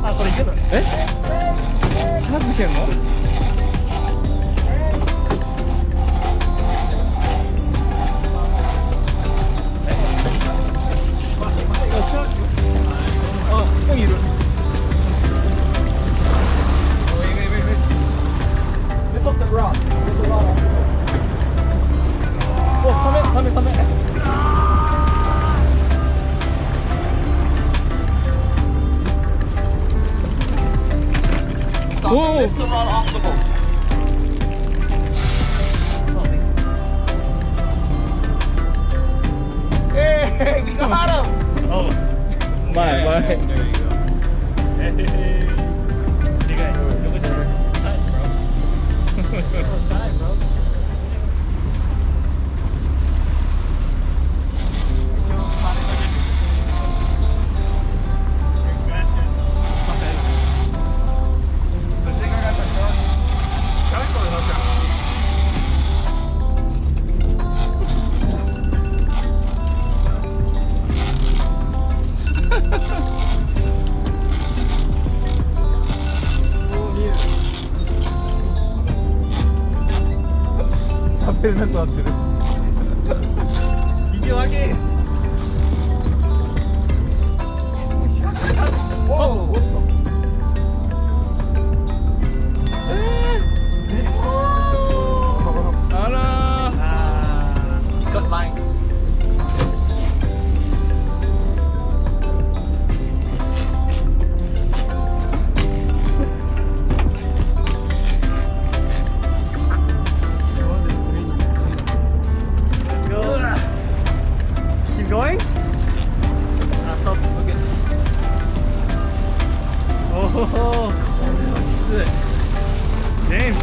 あ、これいけるの？え？チャージしてんの？あ、ここにいる。Lift up the rod. Lift the rod off the boat. お、サメ。Stop. Lift the rod off the boat. Hey, we got him. Oh, my. There you go. Hey, you guys, look at your side, bro. Side, bro.喋れなくなってる。息上げ。おお。あらー。He cut line. Going? Stop. Okay. おお、これはきつい。James.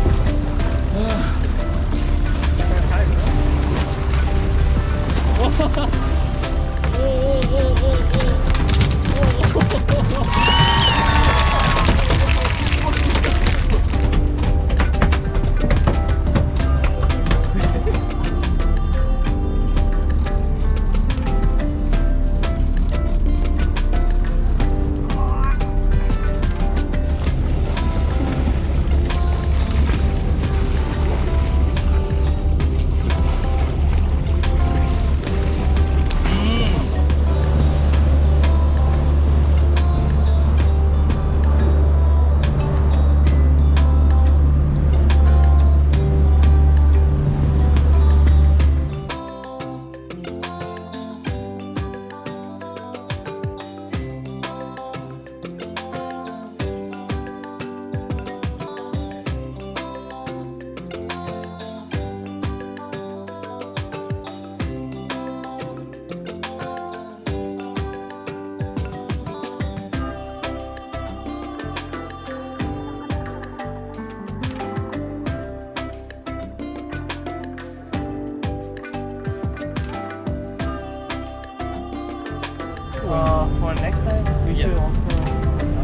For next time, we should Yes. also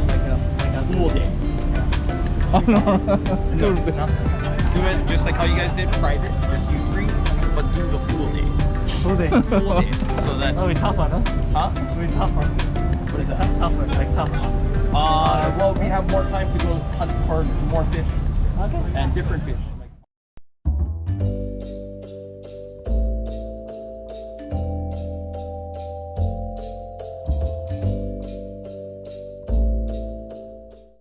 like a Pool day. あの No, do it just like how you guys did private, just you three, but do the full day. full day. Full day. So that's Oh, we tougher, no? huh? We tougher. What is that? Tougher, like tougher. Well, we have more time to go hunt for more fish Okay. and different fish.